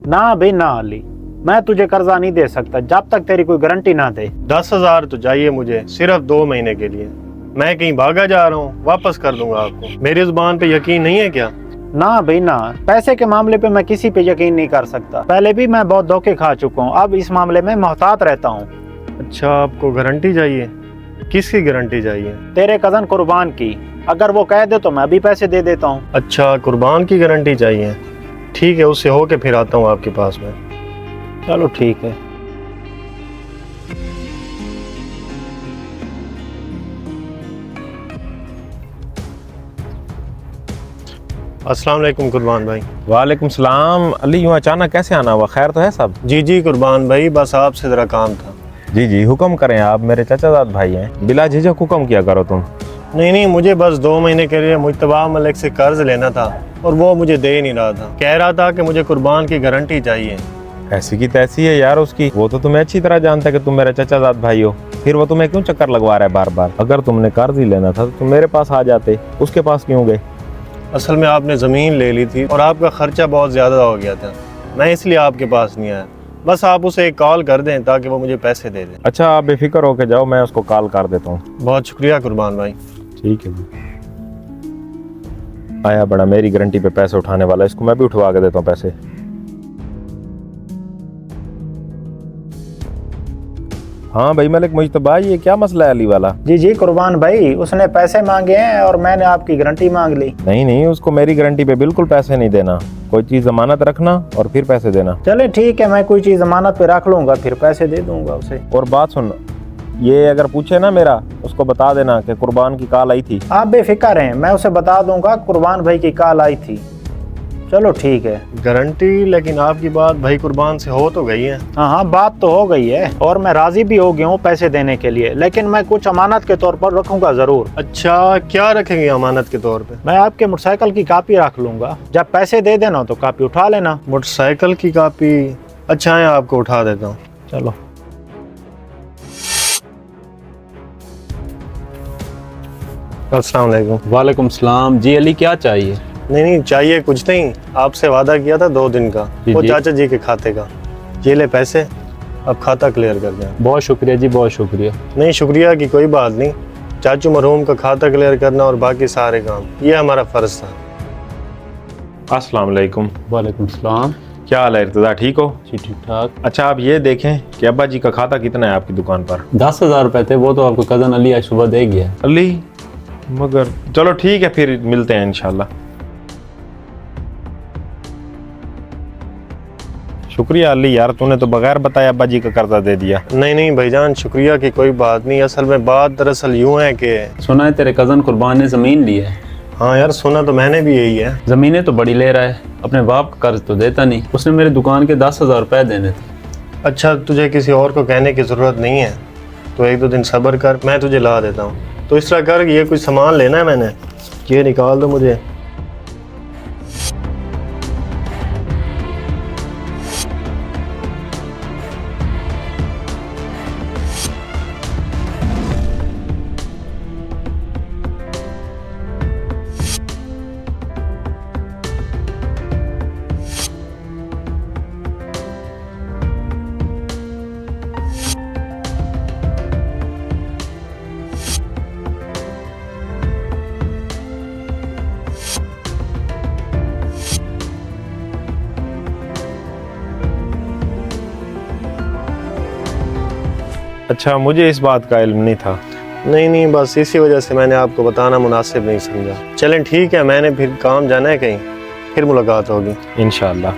ना भाई ना अली, मैं तुझे कर्जा नहीं दे सकता जब तक तेरी कोई गारंटी ना दे। 10,000 तो चाहिए मुझे, सिर्फ 2 महीने के लिए। मैं कहीं भागा जा रहा हूँ, वापस कर दूंगा आपको। मेरी जुबान पे यकीन नहीं है क्या? ना भाई ना, पैसे के मामले पे मैं किसी पे यकीन नहीं कर सकता। पहले भी मैं बहुत धोखे खा चुका हूँ, अब इस मामले में मोहतात रहता हूँ। अच्छा, आपको गारंटी चाहिए? किसकी गारंटी चाहिए? तेरे कजन कुर्बान की, अगर वो कह दे तो मैं भी पैसे दे देता हूँ। अच्छा, कुर्बान की गारंटी चाहिए। ठीक है, उससे होके फिर आता हूँ आपके पास में। चलो ठीक है। अस्सलाम वालेकुम कुर्बान भाई। वालेकुम सलाम। अली, यूँ अचानक कैसे आना हुआ? खैर तो है सब? जी कुर्बान भाई, बस आपसे ज़रा काम था। जी हुक्म करें, आप मेरे चाचाजाद भाई हैं, बिला झिझक हुक्म किया करो तुम। नहीं, मुझे बस 2 महीने के लिए मुज्तबा मलिक से कर्ज लेना था और वो मुझे दे ही नहीं रहा था। कह रहा था कि मुझे कुर्बान की गारंटी चाहिए। ऐसी की तैसी है यार उसकी, वो तो तुम्हें अच्छी तरह जानता है कि तुम मेरे चाचाजाद भाई हो, फिर वो तुम्हें क्यों चक्कर लगवा रहा है बार बार? अगर तुमने कर्ज ही लेना था तो तुम मेरे पास आ जाते, उसके पास क्यों गए? असल में आपने ज़मीन ले ली थी और आपका खर्चा बहुत ज़्यादा हो गया था, मैं इसलिए आपके पास नहीं आया। बस आप उसे एक कॉल कर दें ताकि वो मुझे पैसे दे दे। अच्छा, आप बेफिक्र होके जाओ, मैं उसको कॉल कर देता हूँ। बहुत शुक्रिया कुर्बान भाई। ठीक है जी। आया बड़ा मेरी गारंटी पे पैसे उठाने वाला, इसको मैं भी उठवा के देता हूँ पैसे। हाँ भाई मलिक मुज्तबा, ये क्या मसला है अली वाला? जी कुर्बान भाई, उसने पैसे मांगे हैं और मैंने आपकी गारंटी मांग ली। नहीं, उसको मेरी गारंटी पे बिल्कुल पैसे नहीं देना, कोई चीज जमानत रखना और फिर पैसे देना। चले ठीक है, मैं कोई चीज जमानत पे रख लूंगा, फिर पैसे दे दूंगा उसे। और बात सुन, ये अगर पूछे ना मेरा, उसको बता देना कि कुर्बान की कॉल आई थी। आप बेफिक्र हैं, मैं उसे बता दूंगा कुर्बान भाई की कॉल आई थी। चलो ठीक है। गारंटी? लेकिन आपकी बात भाई कुर्बान से हो तो गई है। हाँ, बात तो हो गई है और मैं राजी भी हो गया हूँ पैसे देने के लिए, लेकिन मैं कुछ अमानत के तौर पर रखूंगा जरूर। अच्छा, क्या रखेंगे अमानत के तौर पे? मैं आपके मोटरसाइकिल की कॉपी रख लूंगा, जब पैसे दे देना तो कॉपी उठा लेना। मोटरसाइकिल की कॉपी? अच्छा है, आपको उठा देता हूँ। चलो। अस्सलाम वालेकुम। वालेकुम सलाम। जी अली, क्या चाहिए? नहीं चाहिए कुछ नहीं, आपसे वादा किया था 2 दिन का, वो जी। चाचा जी के खाते का। ये ले पैसे, अब खाता क्लियर कर दें। बहुत शुक्रिया जी, बहुत शुक्रिया। नहीं, शुक्रिया की कोई बात नहीं। चाचू मरहूम का खाता क्लियर करना और बाकी सारे काम, ये हमारा फर्ज था। अस्सलाम वालेकुम। वालेकुम सलाम। क्या हाल है इर्तिजा, ठीक हो? जी ठीक ठाक। अच्छा, आप ये देखें कि अब्बा जी का खाता कितना है आपकी दुकान पर? 10,000 रुपए थे, वो तो आपको कज़न अली आज सुबह दे गया। अली, मगर चलो ठीक है, फिर मिलते हैं इंशाल्लाह। शुक्रिया अली यार, तूने तो बगैर बताए अब्बा जी का कर्जा दे दिया। नहीं भाईजान, शुक्रिया की कोई बात नहीं। असल में बात दरअसल यूँ है कि सुना है तेरे कज़न कुर्बान ने ज़मीन ली है। हाँ यार, सुना तो मैंने भी यही है। ज़मीनें तो बड़ी ले रहा है, अपने बाप का कर्ज तो देता नहीं। उसने मेरी दुकान के 10,000 रुपए देने थे। अच्छा, तुझे किसी और को कहने की ज़रूरत नहीं है, तो 1-2 दिन सब्र कर, मैं तुझे ला देता हूँ। तो इस तरह कर, ये कुछ सामान लेना है मैंने, ये निकाल दो मुझे। अच्छा, मुझे इस बात का इल्म नहीं था। नहीं, बस इसी वजह से मैंने आपको बताना मुनासिब नहीं समझा। चलें ठीक है, मैंने फिर काम जाना है कहीं, फिर मुलाकात होगी इंशाल्लाह।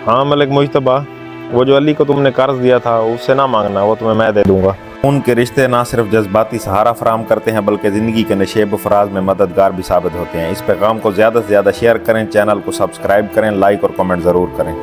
हाँ मलिक मुज्तबा, वो जो अली को तुमने कर्ज दिया था उससे ना मांगना, वो तुम्हें मैं दे दूंगा। उनके रिश्ते ना सिर्फ जज्बाती सहारा फराहम करते हैं बल्कि ज़िंदगी के नशेब फराज में मददगार भी साबित होते हैं। इस पैगाम को ज़्यादा से ज़्यादा शेयर करें, चैनल को सब्सक्राइब करें, लाइक और कमेंट ज़रूर करें।